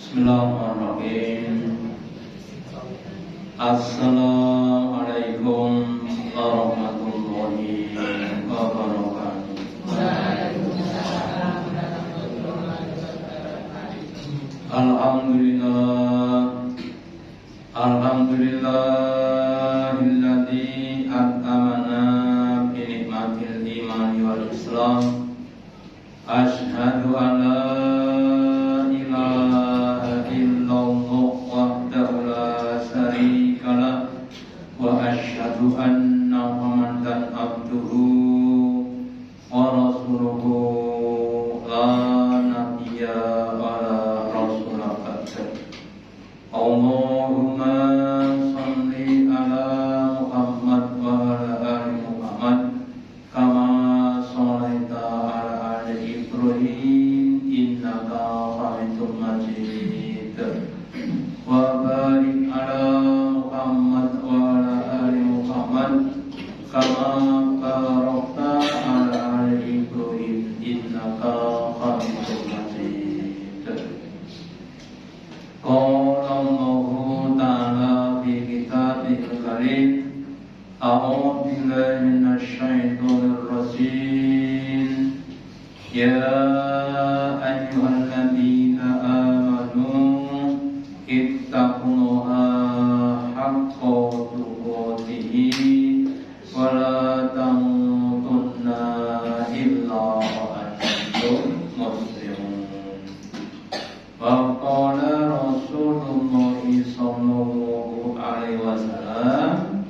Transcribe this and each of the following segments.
Bismillahirrahmanirrahim. Assalamualaikum warahmatullahi wabarakatuh. Alhamdulillahilladzi at'amana bi ni'matil imani wal islam. Asyhadu an la ilaha illallah wahdahu la syarika lah wa asyhadu anna Muhammadan abduhu wa rasuluhu la nabiyya wa la rasula ba'da. Allahumma shalli ala Muhammad wa ala ali Muhammad kama shallaita ala ali Ibrahim innaka Hamidum Majid. Wa barik ala Muhammad wa ala ali Muhammad kama barakta ala ali Ibrahim innaka Hamidum Majid. Qala Allahu ta'ala fi kitabihil karim. A'udzu billahi minasy syaithanir rajim. Ya ayyuhalladzina amanu ittaqullaha haqqa tuqatih wa la tamutunna illa wa antum muslimun. Wa qala Rasulullah sallallahu alaihi wasallam,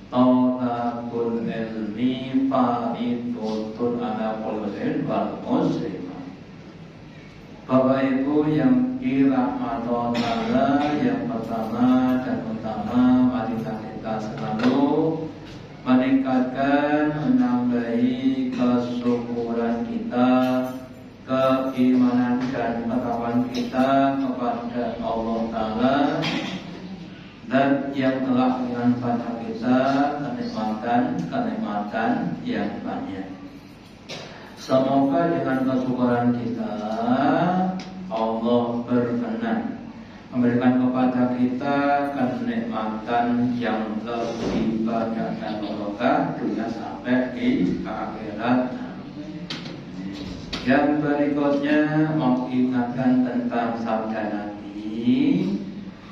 talabul ilmi fardhun ala kulli muslim. Bapak Ibu yang dirahmati Allah, yang pertama dan utama, marilah kita selalu meningkatkan, menambahi kesyukuran kita, keimanan dan ketakwaan kita kepada Allah Ta'ala, dan yang telah memberikan pada kita kenikmatan yang banyak. Semoga dengan kesyukuran kita Allah berkenan memberikan kepada kita kenikmatan yang lebih banyak dan barokah dunia sampai di akhirat. Yang berikutnya mengingatkan tentang sabda Nabi.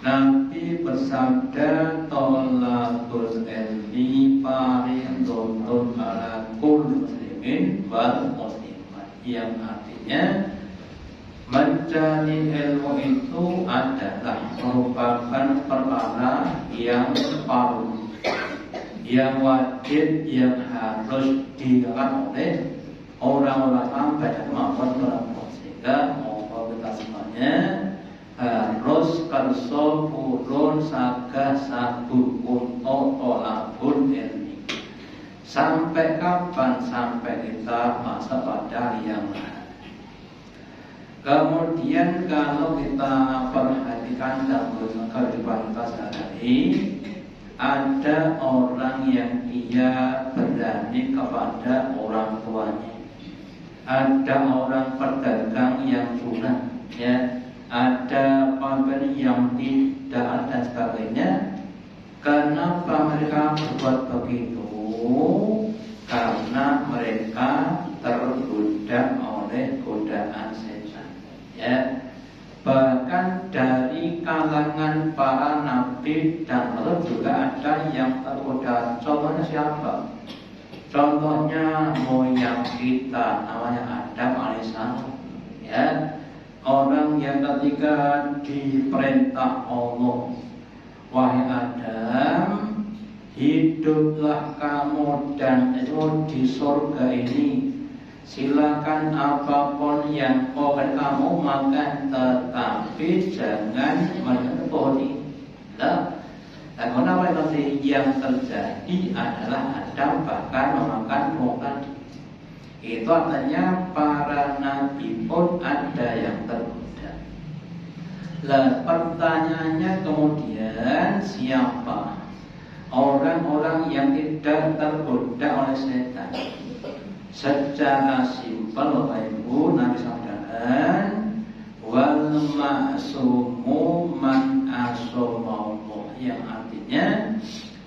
Nabi bersabda, tolabul ilmi fardhun ala kulli muslimin wal muslimat, yang artinya mencari ilmu itu adalah merupakan perkara yang fardu, yang wajib, yang harus dilakukan oleh orang-orang baik maupun perempuan. Sehingga mohon kita semuanya harus kerso purun sagah sabu untuk tolabul ilmi. Sampai kapan? Sampai kita masa pada yang lain. Kemudian kalau kita perhatikan dalam kehidupan kita sehari-hari, ada orang yang dia berani kepada orang tuanya. Ada orang pedagang yang curang, ya. Ada pembeli yang tidak ada sebagainya. Kenapa mereka berbuat begitu? Karena mereka tergoda oleh godaan setan, ya. Bahkan dari kalangan para nabi dan rasul juga ada yang tergoda. Contohnya siapa? Contohnya moyang kita, namanya Adam alaihissalam, ya. Orang yang ketika diperintah Allah, wahai Adam, hiduplah kamu dan itu di surga ini. Silakan apapun yang kau kamu makan, tetapi jangan menyentuh ini. Nah, kenapa nanti yang terjadi adalah Adam bahkan memakan buah tadi. Itu artinya para nabi pun ada yang tergoda. Lah pertanyaannya kemudian siapa orang-orang yang tidak tergoda oleh setan? Secara simpel Bapak Ibu, Nabi sampaikan, wal al-ma'sumu man asomallah, yang artinya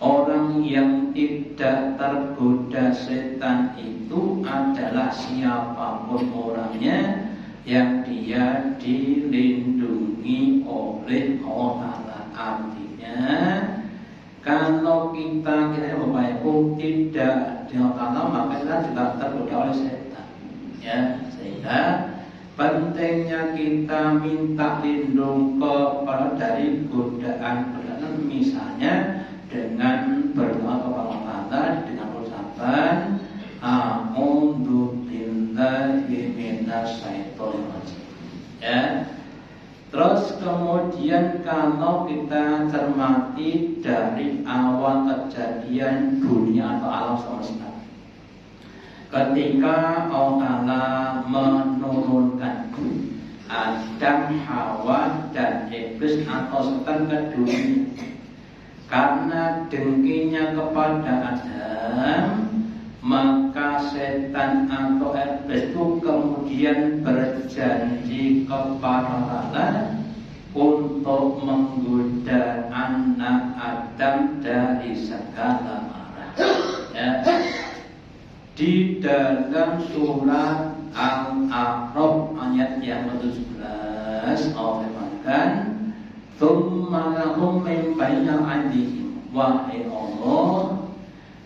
orang yang tidak tergoda setan itu adalah siapapun orangnya yang dia dilindungi oleh Allah. Artinya kalau kita Bapak Ibu tidak dilakukan, maka kita juga tergoda oleh setan. Ya, sehingga pentingnya kita minta lindung dari godaan, misalnya dengan berdoa kepada Allah dengan ucapan a'udzu billahi minasyaitonir rajim. Ya. Terus kemudian kalau kita cermati dari awal kejadian dunia atau alam semesta, ketika Allah menurunkan Adam, Hawa, dan Iblis atau setan ke dunia, karena dengkinya kepada Adam, maka setan atau iblis itu kemudian berjanji kepada Allah untuk menggoda anak Adam dari segala arah. Ya. Di dalam surat Al-A'raf ayat yang ke-17 Allah firmankan, "Tsumma lahum min baini aydihim", wahai Allah,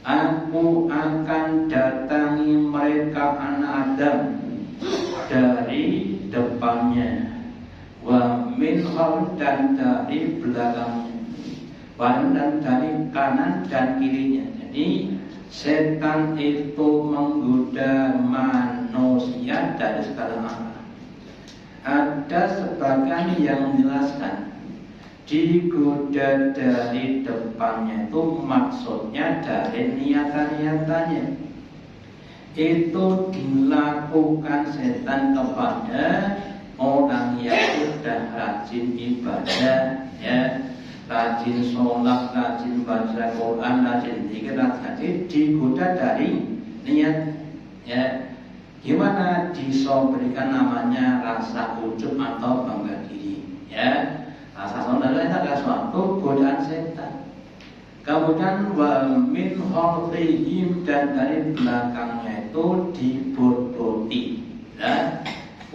aku akan datangi mereka anak Adam dari depannya, wa min khalf, dan dari belakangnya, wa dan dari kanan dan kirinya. Jadi setan itu menggoda manusia dari segala arah. Ada sebagian yang menjelaskan digoda dari depannya itu maksudnya dari niatan-niatannya itu dilakukan setan kepada orang yang sudah rajin ibadah, ya, rajin sholat, rajin baca Quran, rajin zikir, rajin digoda dari niat. Ya, gimana diberikan namanya rasa ujub atau bangga diri. Ya. Rasa saudara itu adalah suatu godaan setan. Kemudian wa min khalfihim, dan dari belakangnya itu dibodoti. Ya.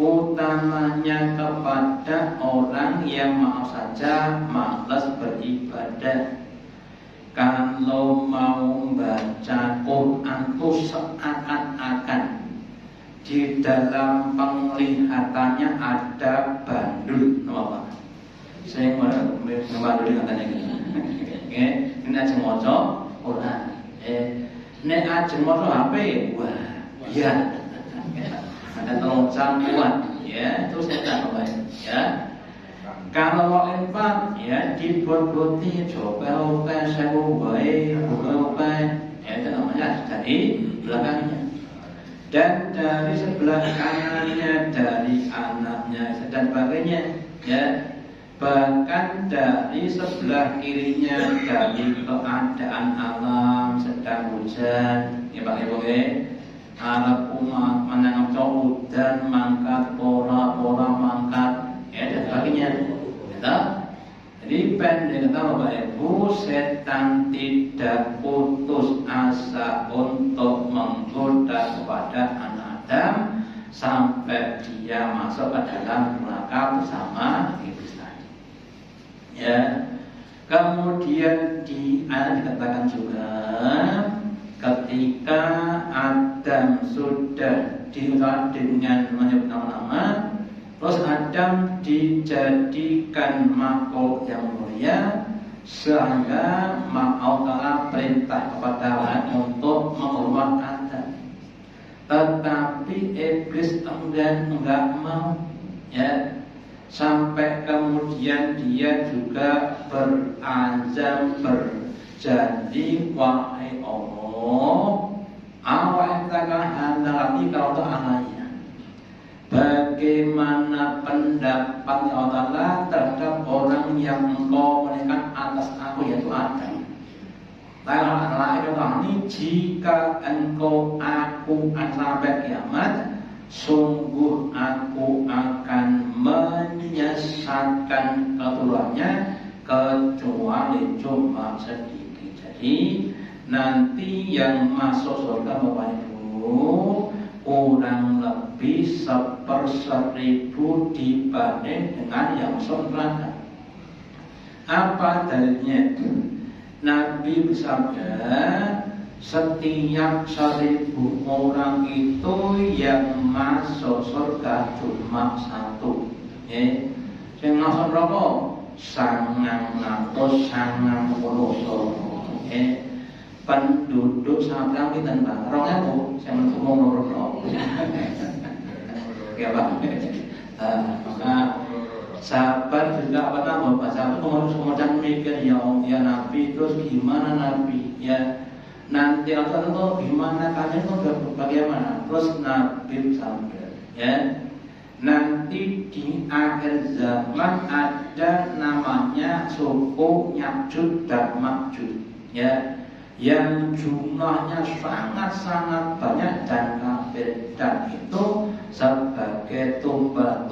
Utamanya kepada orang yang maaf saja malas beribadah. Kalau mau baca Quran itu seakan-akan di dalam penglihatannya ada bandul, apa? Saya ngomong dengan katanya gini. Ini aja moco Quran. Ini aja moco HP. Wah, iya. Ada teroncam kuat, ya, itu setan Bapak. Ya. Kalau mau infak, ya, dibot-boti, coba saya wae, buka, ya, itu namanya dari belakangnya. Dan dari sebelah kanannya, dari anaknya dan sebagainya, ya. Bahkan dari sebelah kirinya, dari keadaan alam sedang hujan, ya Pak Ibu, Arab umat menanggap cowok dan mangkat pora mangkat, ya, dan sebagainya. Ya, jadi pendek kata Bapak Ibu, setan tidak putus asa untuk menggoda kepada anak Adam sampai dia masuk ke dalam neraka bersama iblis. Ya, kemudian di ayat dikatakan juga ketika Adam sudah diurat dengan menyebut nama-nama, terus Adam dijadikan makhluk yang mulia, sehingga Allah perintah kepada Allah untuk mengeluarkan Adam. Tetapi iblis kemudian enggak mau, ya. Sampai kemudian dia juga berazam, berjanji, wahai Allah, awak takkan handalati kalau anaknya. Bagaimana pendapat Allah terhadap orang yang engkau menikah atas aku, yaitu Adam? Lain ini, jika engkau aku sampai kiamat, sungguh aku akan menyesatkan keturunannya kecuali cuma sedikit. Jadi nanti yang masuk surga Bapak Ibu kurang lebih 1/1000 dibanding dengan yang masuk neraka. Apa dalilnya? Nabi bersabda, setiap 1000 orang itu yang masuk surga cuma 1. Yang masuk neraka 990. Penduduk sangat pinten Pak. 2000 saya ngomong loro. Ya Pak. Maka sahabat juga Bapak sahabat kemudian mikir ya Nabi, terus gimana Nabi ya nanti akan tahu gimana kalian itu bagaimana. Terus Nabi sampai ya nanti di akhir zaman ada namanya suku Ya'juj dan Ma'juj ya, yang jumlahnya sangat-sangat banyak dan kafir, dan itu sebagai tumbal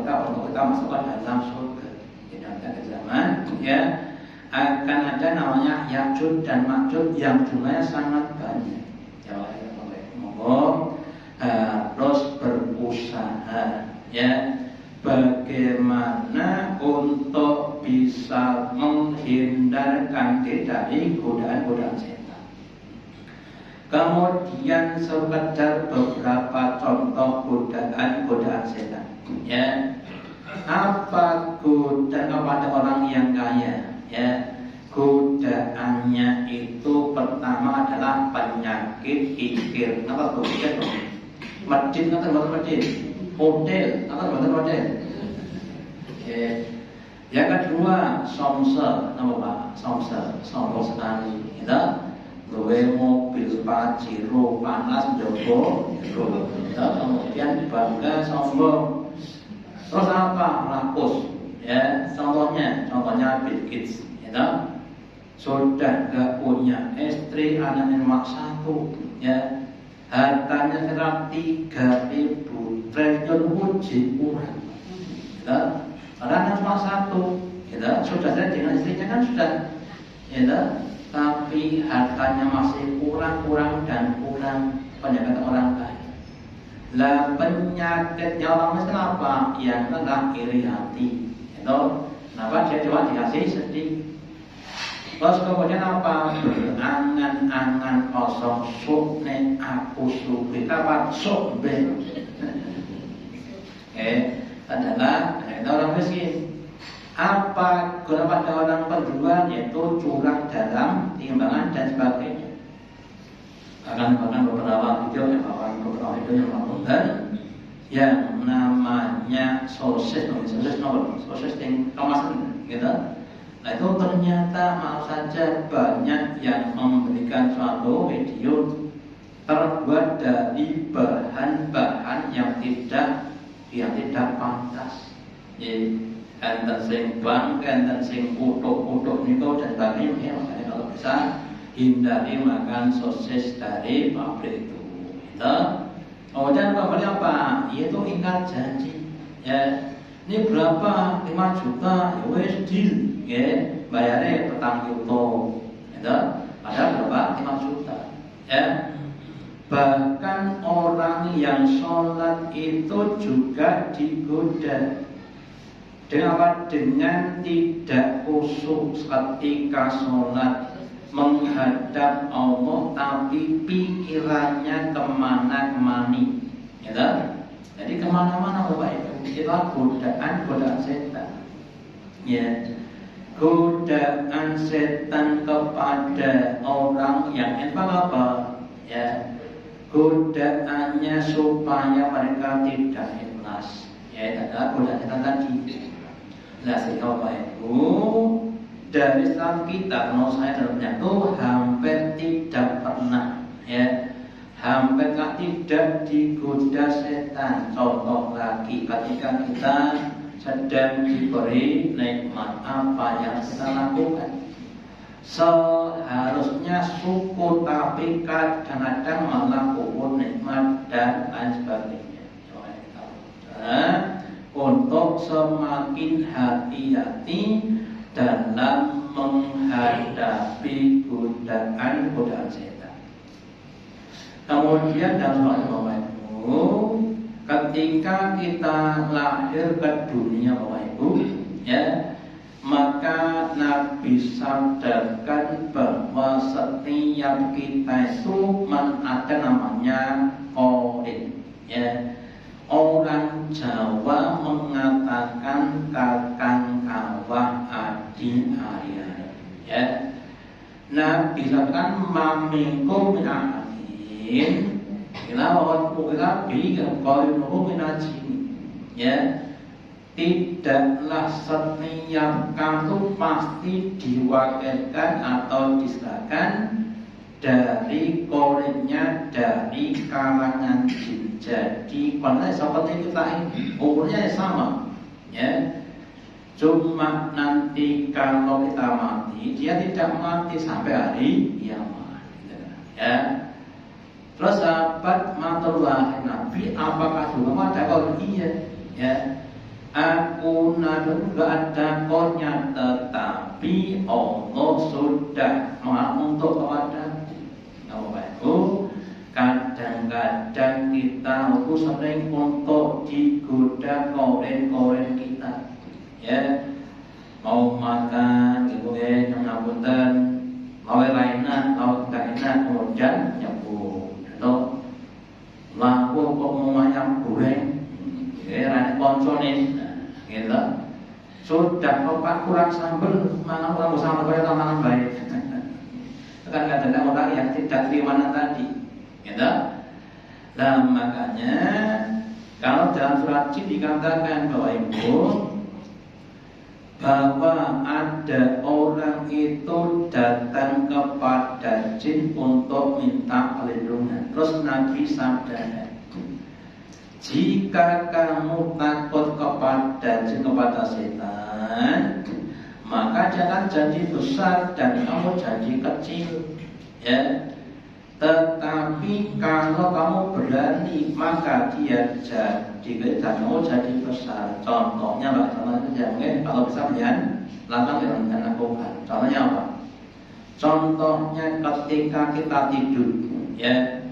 kita untuk kita masukkan dalam surga. Di akhir zaman ya akan ada namanya Ya'juj dan Ma'juj yang jumlahnya sangat banyak. Ya, terus berusaha ya bagaimana untuk bisa menghindarkan diri dari godaan-godaan setan. Kemudian sekedar beberapa contoh godaan-godaan setan ya. Apa godaan kepada orang yang kaya ya? Godaannya itu pertama adalah penyakit pikir. Apa pikir? Medit hotel, yang kedua somser, nama Pak, somser, sombong sekali, kita luwe mobil Pajero panas jogo, kemudian bangga sombong, terus apa rakus, ya contohnya Bill Gates, sudah gak punya istri, anaknya cuma 1, ya. Hartanya sekitar 3.000 triliun puji kurang. Karena cuma 1, sudah saya dengan istrinya kan sudah, tapi hartanya masih kurang dan kurang. Penyakit orang kaya. Lah penyakitnya orang miskin apa? Yang adalah iri hati. Kenapa dia cuma dikasih sedih? Terus kemudian apa? Berangan-angan kosong sukne aku subi kapan sukbe. Adalah orang miskin. Apa guna pada orang penjual? Yaitu curang dalam timbangan dan sebagainya. Bahkan beberapa video yang melakukan yang namanya sosis yang kemasan gitu. Nah itu ternyata maaf saja banyak yang memberikan suatu video terbuat dari bahan-bahan yang tidak pantas. Enten sing bang, enten sing kutuk niku dan sebagainya. Makanya kalau bisa hindari makan sosis dari pabrik itu. Kemudian kembali apa? Yaitu ingkar janji. Ya, ini berapa? 5 juta. Ya wes deal. Ya, bayarnya petang yuto. Padahal berapa? 5 juta. Ya. Bahkan orang yang sholat itu juga digoda dengan tidak khusyuk ketika sholat menghadap Allah, tapi pikirannya kemana-kemani. Jadi kemana-mana Bapak Ibu. Itulah godaan setan. Ya. Godaan setan kepada orang yang infak apa? Ya. Godaannya supaya mereka tidak ikhlas. Ya, adalah godaan setan tadi. Nah, sehingga Bapak Ibu dari Islam kita, kalau saya dalamnya itu hampir tidak pernah, ya, hampir tidak digoda setan. Contoh lagi, ketika kita sedang diberi nikmat, apa yang kita lakukan? Seharusnya syukur, tapi kadang-kadang malah kufur nikmat dan lain sebagainya. untuk semakin hati-hati dalam menghadapi godaan setan. Kemudian dalam Bapak Ibu, ketika kita lahir ke dunia Bapak Ibu, ya, maka Nabi sadarkan bahwa setiap kita itu ada namanya korin, ya. Orang Jawa mengatakan kakang kawah adi ari-ari, ya. Nabi sadarkan mamingkum min ahadin ila wa bi qawluhu min ajin, ya. Tidaklah setiap kamu pasti diwakilkan atau diserahkan dari korinnya dari kalangan jin. Jadi pada seperti kita ini umurnya sama, ya. Cuma nanti kalau kita mati, dia tidak mati sampai hari kiamat, ya. Terus sahabat matullah Nabi, apakah juga ada korin? Iya, ya. Aku nadun gak ada kornya, tetapi Allah sudah untuk kepadaku. Bapak-Ibu, kadang-kadang kita itu sering untuk digoda koren-koren kita, ya. Mau makan, gitu ya, ngapunten, mau enak, mau tidak enak, kemudian nyebut, atau laku kok mau ayam goreng, ya, konsonin. Gitu. Sudah Pak kurang sambel, mangan kurang sambel kayak mangan baik. Itu kan kadang-kadang orang yang tidak terima tadi, gitu. Nah makanya kalau dalam surat Jin dikatakan bahwa ada orang itu datang kepada jin untuk minta perlindungan. Terus Nabi sabda, jika kamu takut kepada jin, kepada setan, maka jangan jadi besar dan kamu jadi kecil, ya. Tetapi kalau kamu berani, maka dia jadi dan kamu jadi besar. Contohnya bagaimana? Kalau bisa kalian lakukan dengan lakukan. Contohnya apa? Contohnya ketika kita tidur, ya.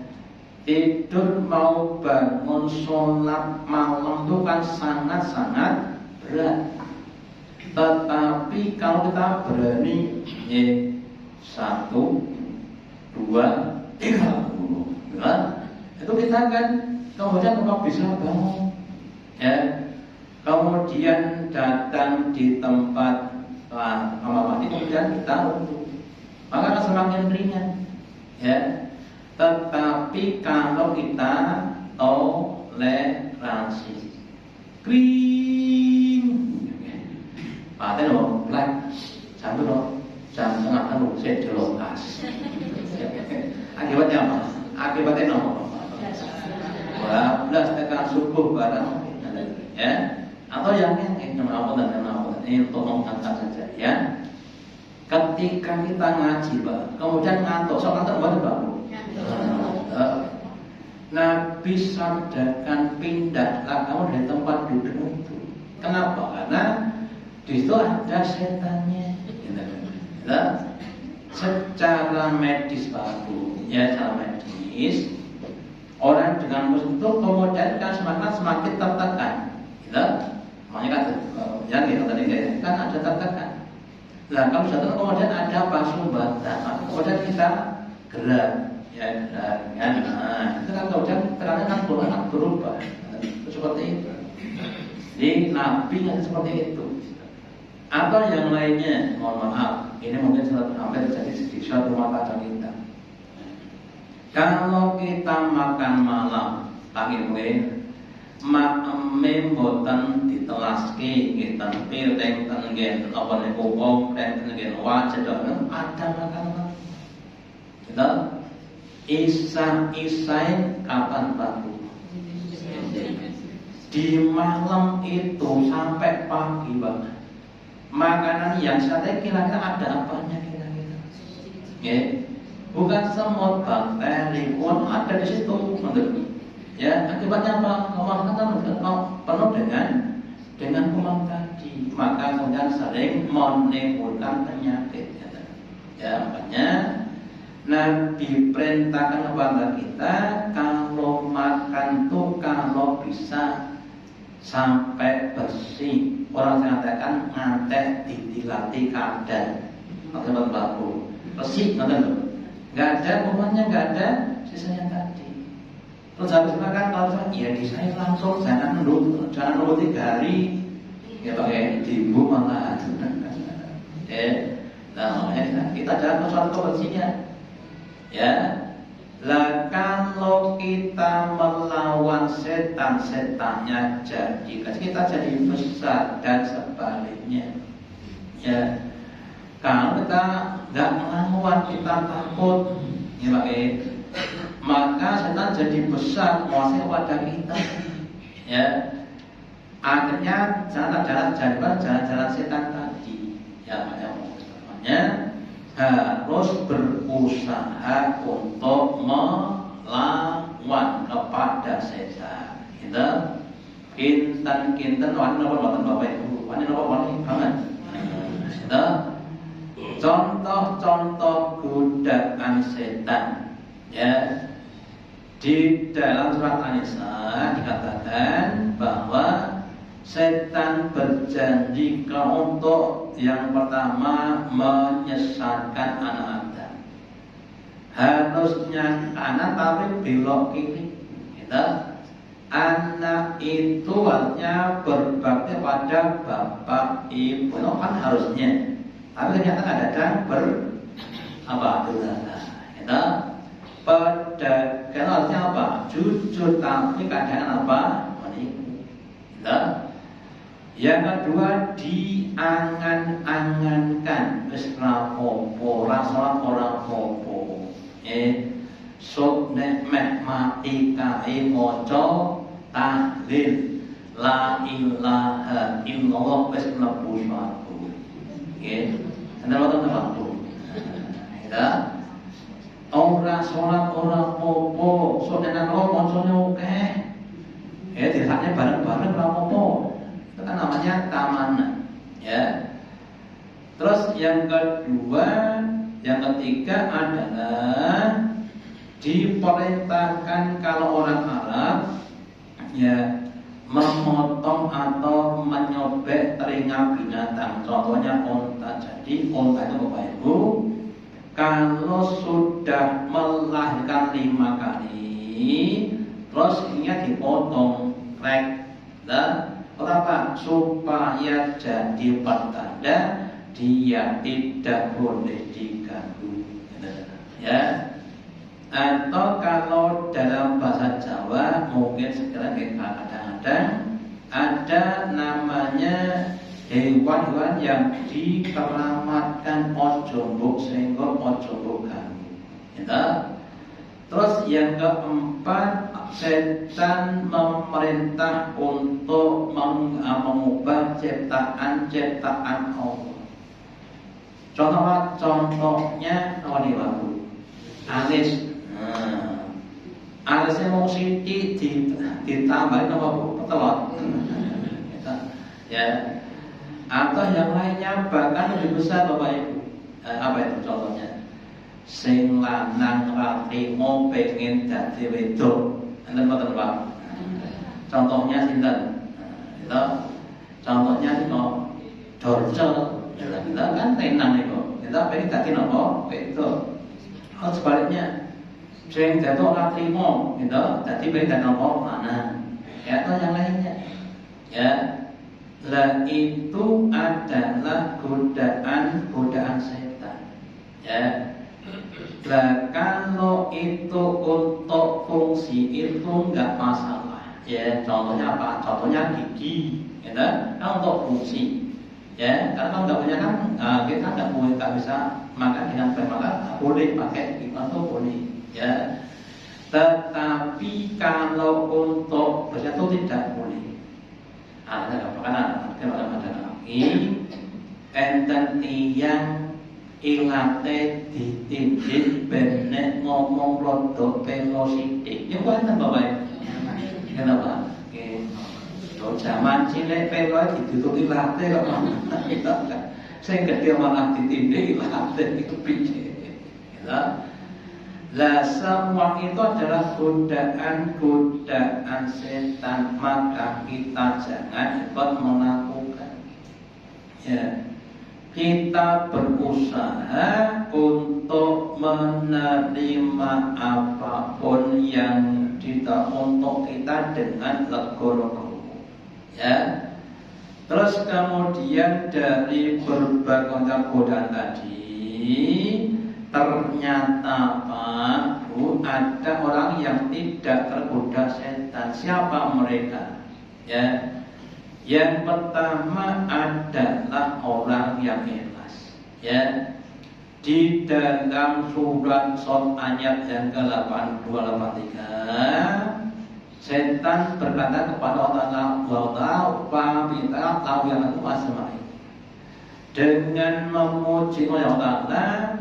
Tidur mau bangun sholat malam itu kan sangat-sangat berat. Tetapi kalau kita berani, ya, 1, 2, 3, ya, itu kita kan kemudian tetap bisa bangun, ya. Kemudian datang di tempat mati, kemudian kita untuk, maka akan semakin ringan, ya. Tetapi kalau kita toleransi, kring, paten loh, black, sampai loh, jam tengah kan saya jelokas. Akibatnya apa? Akibatnya no, 12 tekan subuh barang, ya. Atau yang ini untuk mengangkat saja, ya. Ketika kita ngaji, Pak, kemudian ngantuk, so ngantuk buat apa? Nabi sabdakan pindahlah kamu dari tempat duduk itu. Kenapa? Karena di situ ada setannya. Ya. Secara medis Pak Bu, ya, secara medis, orang dengan musuh itu kemudian kan semakin tertekan. Ya. Makanya kan yang tadi kan ada tertekan. Nah kalau sudah kemudian ada pasubatan, kemudian kita gerak, ya, kan? Nah, itu kan kemudian terangnya kan berubah, seperti itu. Di Nabi yang seperti itu. Atau yang lainnya, mohon maaf, ini mungkin hampir jadi di suatu rumah tangga kita. Kalau kita makan malam, pagi mungkin memboten ditelaski kita piring tengen apa niku wong tengen wajah ada makanan kita isa-isain kapan Pak? Di malam itu sampai pagi banget. Makanan yang saya kira-kira ada apanya kira-kira? Ya, bukan semut, bakteri, pun ada di situ. Ya, akibatnya apa? Makanan penuh dengan dengan kuman tadi, maka kemudian sering menimbulkan penyakit. Ya, makanya Nabi perintahkan kepada kita kalau makan tuh kalau bisa sampai bersih. Orang mengatakan ngantek ditilati kadang. Teman-teman baku bersih, nggak ada kumannya, nggak ada sisanya tadi. Terus habis makan kalau ya disayang langsung, jangan nunggu 3 hari, ya pakai timbul malah. Nah, kita jangan suatu kebersihan. Ya, lah kalau kita melawan setan-setannya jadi kita jadi besar dan sebaliknya. Ya, kalau kita nggak melawan kita takut, ya maka setan jadi besar menguasai pada kita. Ya, akhirnya jalan-jalan setan tadi. Ya, makanya harus berusaha untuk melawan kepada setan. Kita kinten wani napa Bapak Ibu? Wani banget. Kita contoh-contoh godaan setan. Ya. Di dalam surat An-Nisa dikatakan bahwa setan berjanji untuk yang pertama menyesatkan anak Adam. Harusnya kanan tapi belok kiri. Anak itu artinya berbakti pada bapak ibu. Itu kan harusnya. Tapi ternyata kadang durhaka. Pedagang artinya apa? Jujur tapi kadang menipu. Yang kedua diangan-angankan wis rapopo, salat ora popo. Sok nek meh mati kae maca tahlil la ilaha illallah wis mlebu swarga. Nggih. Enten wonten waktu. Ya. Ora salat ora popo, sok nek nang macane akeh. Disakne bareng-bareng ora popo. Itu kan namanya keamanan, ya. Terus yang kedua, yang ketiga adalah diperintahkan kalau orang Arab, ya, memotong atau menyobek telinga binatang. Contohnya unta. Jadi unta itu Bapak Ibu, kalau sudah melahirkan 5 kali, terus ininya dipotong, dan kenapa? Supaya jadi pertanda dia tidak boleh diganggu. Ya. Atau kalau dalam bahasa Jawa mungkin sekarang kadang-kadang ada namanya hewan-hewan yang dikeramatkan ojo mbok sehingga ojo mbok ganggu. Terus yang keempat, setan memerintah untuk mengubah ciptaan Allah. Contohnya alis. Alisnya mau siti ditambahin apa petelot. Ya. Atau yang lainnya bahkan lebih besar Bapak Ibu. Apa itu contohnya? Sing lanang ratimo pengen dadi wedok. Enten mboten Pak? Contohnya sinten? Itu contohnya itu dorcel. Kita kan tenang itu. Kita pengen dadi napa? Wedok. Atau sebaliknya, sing datuk ratimo, gitu. Dadi pengen dadi napa? Lanang. Ya atau yang lainnya. Ya. Lah itu adalah godaan setan. Ya. Lah kalau itu untuk fungsi itu enggak masalah. Ya, contohnya apa? Contohnya gigi, ya kan untuk fungsi. Ya, karena enggak punya kan kita enggak bisa makan dengan bermakan, boleh pakai gimana tuh boleh. Ya. Tetapi kalau untuk bersatu tidak boleh. Ada makanan, lagi enten tiyang ilate ditindik benek ngomong rodok pelo sithik. Ya enten Bapak. Kenapa? Yo zaman cilik peloi ditutupi late kok. Sing gedhe malah ditindih late itu piye. Ya. Lah semua itu adalah godaan setan, maka kita jangan ikut melakukan. Ya. Kita berusaha untuk menerima apapun yang untuk kita dengan legowo. Ya. Terus kemudian dari berbagai godaan tadi, ternyata Pak Bu, ada orang yang tidak tergoda setan. Siapa mereka? Ya. Yang pertama adalah orang yang ikhlas. Ya. Di dalam surat Shad ayat yang ke-82-83, setan berkata kepada Allah Ta'ala, dengan memuji Allah,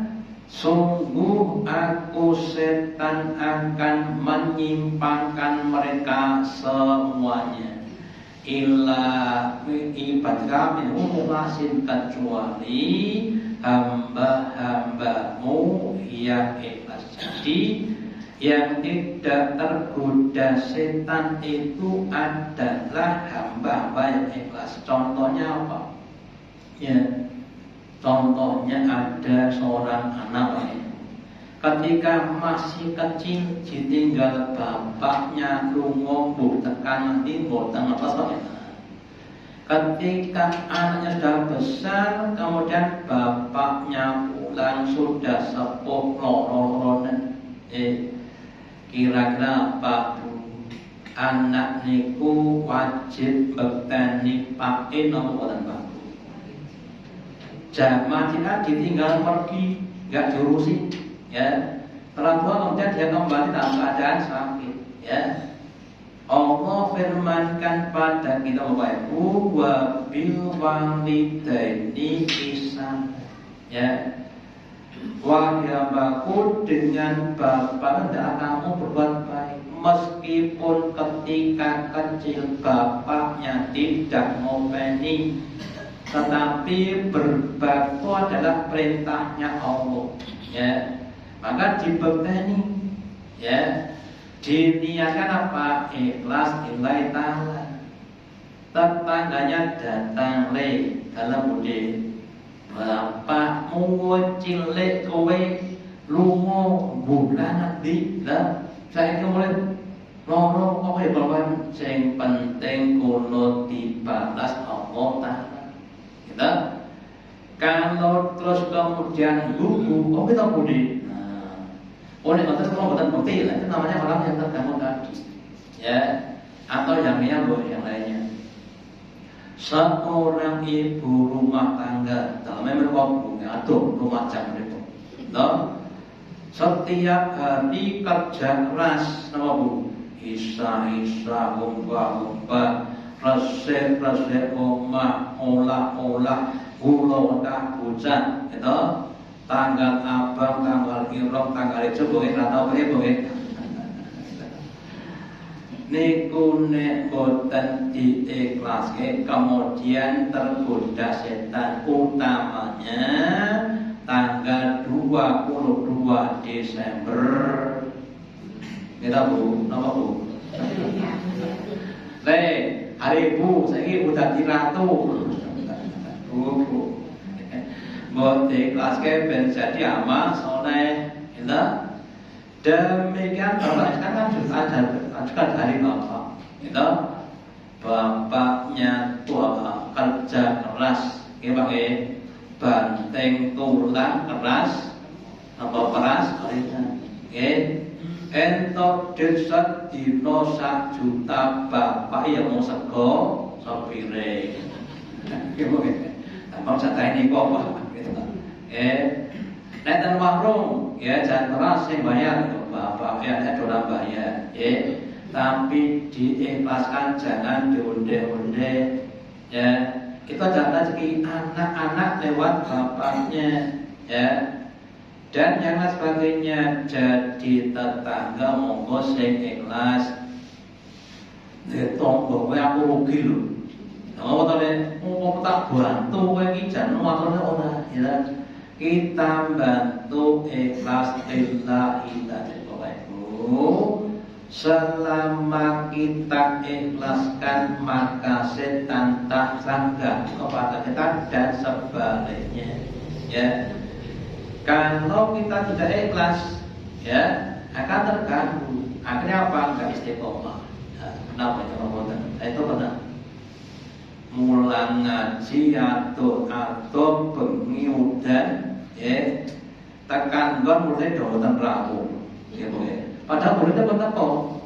sungguh aku setan akan menyimpangkan mereka semuanya illa ibadka minhum mukhlasin, kecuali hamba-hambamu yang ikhlas. Jadi yang tidak tergoda setan itu adalah hamba-hamba yang ikhlas. Contohnya apa? Ya, contohnya ada seorang anak ketika masih kecil ditinggal bapaknya lunga mbok tekan nanti mboten apa soalnya. Ketika anaknya sudah besar, kemudian bapaknya pulang sudah sepuh loro-loronen. Kira-kira Pak Bu, anak niku wajib bekteni Pak napa boten Pak Bu? Zaman kita ditinggal pergi, enggak diurusi, ya. Orang tua kemudian dia kembali dalam keadaan sakit, ya. Allah firmankan pada kita Bapak Ibu, wa bil walidaini ihsan, ya. Wahai hambaku, dengan bapak hendaklah kamu berbuat baik, meskipun ketika kecil bapaknya tidak ngopeni, tetapi berbakti adalah perintahnya Allah, ya. Maka dibekani, ya. Diniatkan apa? Ikhlas lillahi ta'ala. Tetangganya datang le dalam budi, bapakmu cilik kowe lunga bulan nanti lah saya mulai loro kowe bawan sing penting kulo dibalas Allah Ta'ala. Kita kalau terus kemudian lugu, oh kita budi. Oleh atas kalau bukan bukti lah, itu namanya orang yang terganggu tadi, ya, atau yang lainnya. Seorang ibu rumah tangga, dalamnya mereka atau rumah tangga itu, no? Setiap hari kerja keras, nama Bu, isa gumba, resep omah, olah, gula tak hujan, itu. Tanggal abang, tanggal irong, tanggal itu boleh atau boleh. Niku nek boten diikhlaske kemudian tergoda setan, utamanya tanggal 22 Desember. Kita Bu, napa Bu? Hari Bu, saiki udah diratu. Bu. Buat kelas ben jadi amal soleh, kita demikian bapak kan juga dari bapak, kita bapaknya tua kerja keras, kita banteng tulang keras, apa keras kalinya, entok desa dino 1 juta bapak yang mau sego sopire, abang saya ini kok pak. Neten warung, ya jangan keras yang bayar, bapak ya ada orang bayar, ya. Tapi diikhlaskan, jangan diunde-unde, ya. Kita jangan rezeki anak-anak lewat bapaknya, ya. Dan yang lain sebagainya, jadi tetangga monggo sing ikhlas. tonggo kowe aku rugi lho. Apa to nek tak bantu kowe iki jan maturne ora ya. Kita bantu ikhlas lillahi ta'ala. Selama kita ikhlaskan maka setan tak sangka kepada kita dan sebaliknya. Ya, kalau kita tidak ikhlas, ya akan terganggu. Akhirnya apa? Enggak istiqomah. Nah, kenapa itu ngomong? Itu benar. Mulang ngaji atau bengi udan, ya tekan gon mulai dawa rabu, gitu ya. Padahal muridnya pun teko.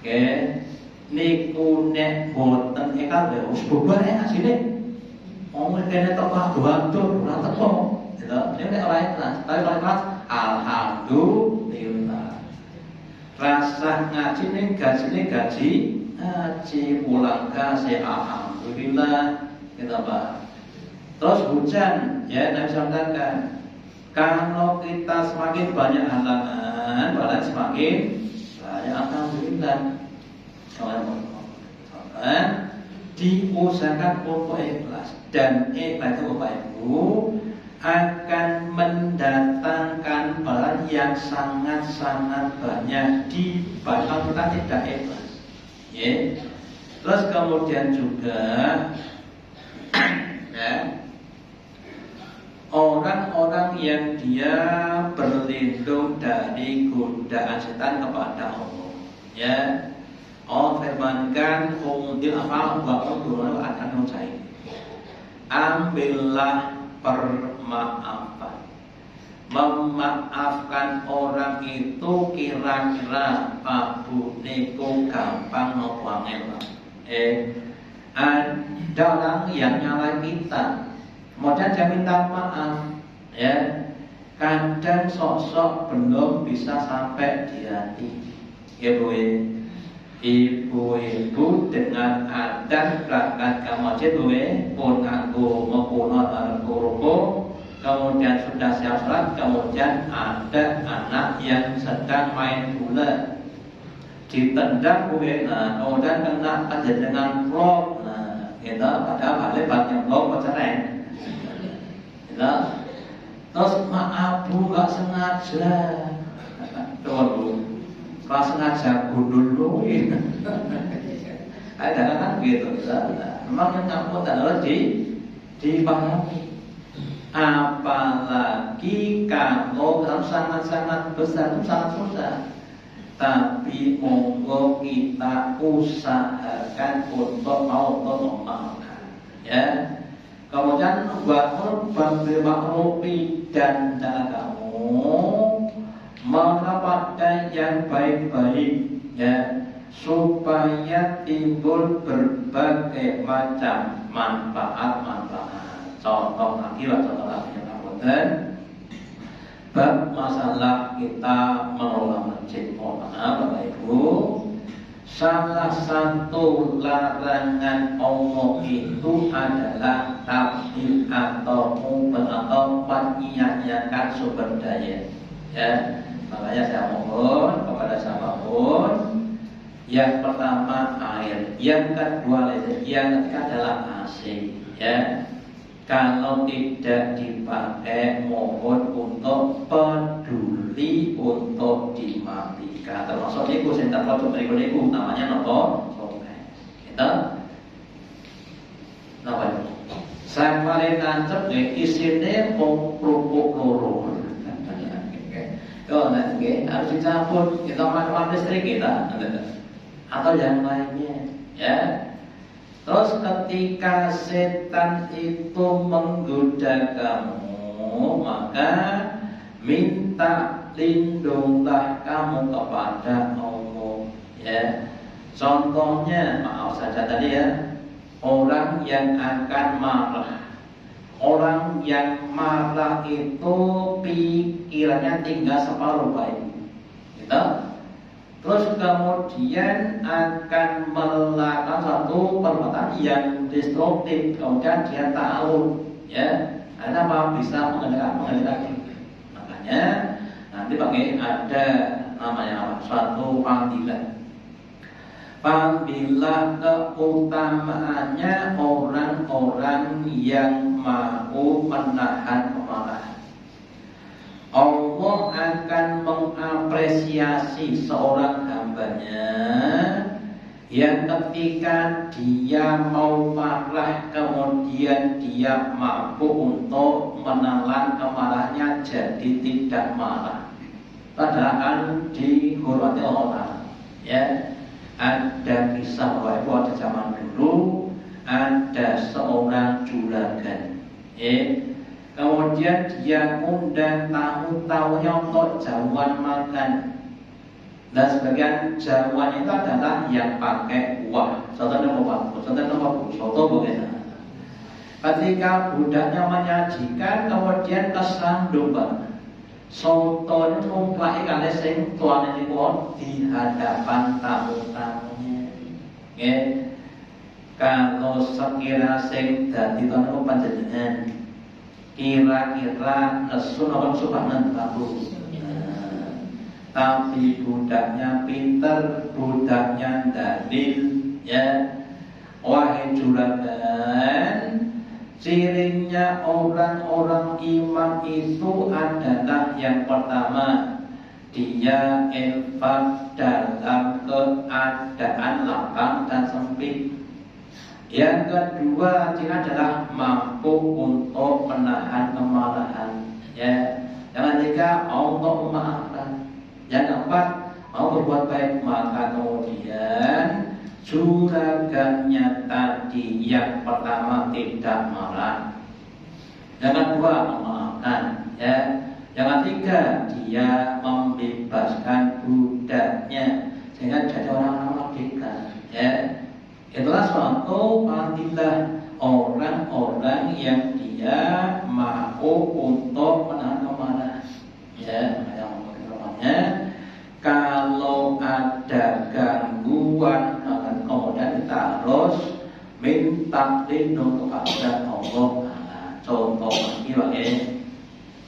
Oke, niku nek boten ekal ya wis bubar ya asine. Wong kene teko aduh ora teko. Gitu. Nek ora ikhlas, tapi ora ikhlas alhamdulillah. Rasa ngaji ning gaji ngaji pulang kasih alhamdulillah. Gitu Pak. Terus hujan ya Nabi sampaikan. Kalau kita semakin banyak halangan, malah semakin banyak alhamdulillah. Diusahakan untuk ikhlas dan ikhlas itu Bapak Ibu akan mendatangkan pahala yang sangat-sangat banyak dibanding kita tidak ikhlas. Ya. Terus kemudian juga ya, orang-orang yang dia berlindung dari godaan setan kepada Allah. Ya, Allah firmankan, "Umdil afal wa qudurun akan mencari." Ambillah permaafan. Memaafkan orang itu kira-kira Pak Bu niku gampang napa angel. Ada orang yang nyalain kita. Kemudian dia minta maaf, ya. Kadang sosok belum bisa sampai di hati. Ibu-ibu dengan adat berangkat ke masjid, pun aku mengkunut kuruku, kemudian sudah siap sholat, kemudian ada anak yang sedang main bola, ditendang nah, kemudian kena dengan blok, nah, kita pada balik banyak blok bercerai. Nah, terus maaf Bu, gak sengaja. Tuh, gak sengaja gundul lu. Ada kan gitu. Memang yang kamu adalah dipahami. Apalagi kalau sangat-sangat besar itu sangat susah. Tapi monggo kita usahakan untuk mau memaafkan. Ya. Kemudian bangun makrufi dan kamu mendapatkan yang baik-baik ya supaya timbul berbagai macam manfaat. Contoh lagi yang bab masalah kita mengelola masjid. Bapak Ibu, salah satu larangan Allah itu adalah tabdil atau menyia-nyiakan sumber daya. Ya, makanya saya mohon kepada siapapun, yang pertama air, yang kedua listrik, yang ketiga adalah AC. Ya, kalau tidak dipakai, mohon untuk peduli untuk dimatikan. Termasuk niku sentak pojok niku namanya nopo kita napa itu sampare tancep isine kerupuk loro. Nanti harus dicampur kita manfaat listrik kita atau yang lainnya ya. Terus ketika setan itu menggoda kamu, maka minta lindunglah kamu kepada Allah ya. Contohnya, maaf saja tadi ya, orang yang akan marah. Orang yang marah itu pikirannya tinggal separuh baik, gitu. Terus kemudian akan melakukan satu perbuatan yang destruktif, kemudian dia tahu, ya, karena apa bisa mengendalikan. Makanya nanti pakai ada namanya apa? Suatu panggilan. Apabila keutamaannya orang-orang yang mau menahan kemarahan, Allah akan mengapresiasi seorang hambanya yang ketika dia mau marah kemudian dia mampu untuk menahan kemarahannya jadi tidak marah. Padahal dihormati orang, ya. Ada kisah waktu zaman dulu ada seorang juragan, kemudian dia undang tamu-tamunya untuk jamuan makan. Dan sebagian jamuan itu adalah yang pakai kuah. Contohnya soto bagaimana? Ketika budaknya menyajikan, kemudian kesandung banget. Soto itu numplaki kali sing tuane niku di hadapan tamu-tamunya. Nggih. Kalau sekira sing dadi tamu panjenengan kira-kira nesu napa subhanan tabu. Tapi budaknya pinter, budaknya dalil, ya. Wahai juragan, cirinya orang-orang iman itu adalah yang pertama, dia infak dalam keadaan lapang dan sempit. Yang kedua, dia adalah mampu untuk menahan kemarahan, ya. Yang ketiga, Allah memaafkan. Yang keempat, mau berbuat baik. Maka kemudian juragannya tadi yang pertama tidak marah, yang kedua memaafkan, ya. Yang ketiga dia membebaskan budaknya sehingga jadi orang merdeka, ya. Itulah suatu fadilah orang-orang yang dia mau untuk menahan kemarahan, ya. Kalau ada gangguan kemudian kita harus minta lindung kepada Allah. Contoh lagi,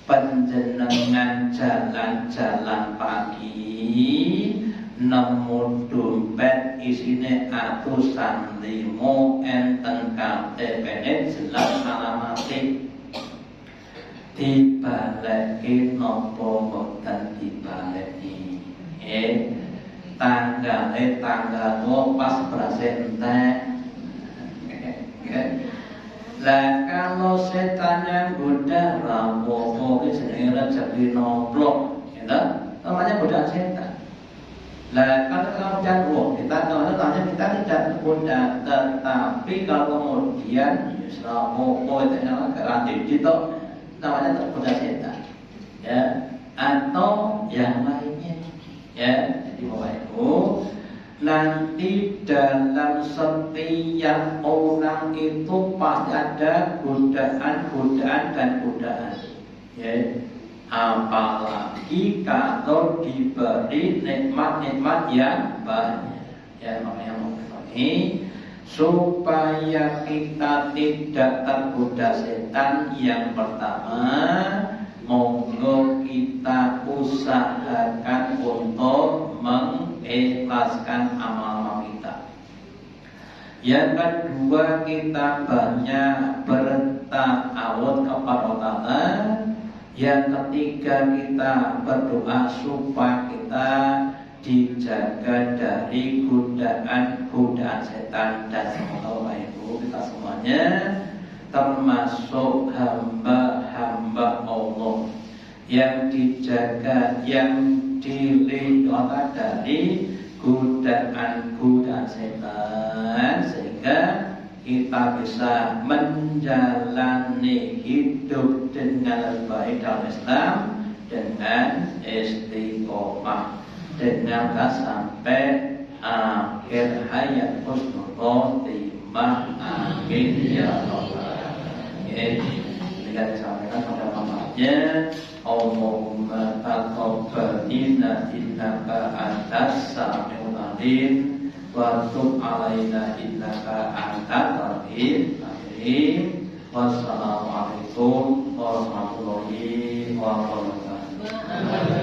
panjenengan jalan-jalan pagi nemu dompet isine atusan limo enten KTP jelas alamate. Dibaleki napa mboten dibaleki? Tanggal pas berhasil entek. Lah kalau setannya goda rapopo jenenge rezeki nomplok, ya, namanya godaan setan. Lah kalau kemudian kita namanya kita tidak tergoda, tetapi kalau kemudian rapopo itu garanti itu namanya tergoda setan, ya, atau yang lainnya, ya. Jadi Bapak Ibu, nanti dalam setiap orang itu pasti ada godaan dan godaan, ya. Apalagi kalau diberi nikmat-nikmat yang banyak, ya. Makanya ini supaya kita tidak tergoda setan, yang pertama monggo kita usahakan untuk mengikhlaskan amal-amal kita. Yang kedua, kita banyak bertawud kepada Allah. Yang ketiga, kita berdoa supaya kita dijaga dari godaan setan. Dan semoga Bapak Ibu kita semuanya termasuk hamba-hamba Allah yang dijaga, yang dilindungi dari godaan setan, sehingga kita bisa menjalani hidup dengan baik dalam Islam dengan istiqomah, dengan sampai akhir hayat husnul khotimah. Amin ya rabbal alamin. Jika disampaikan pada manfaatnya, Allahumma taqabbal minna innaka antas samiul alim wa tub alaina innaka antat tawwabur rahim. Wassalamualaikum warahmatullahi wabarakatuh.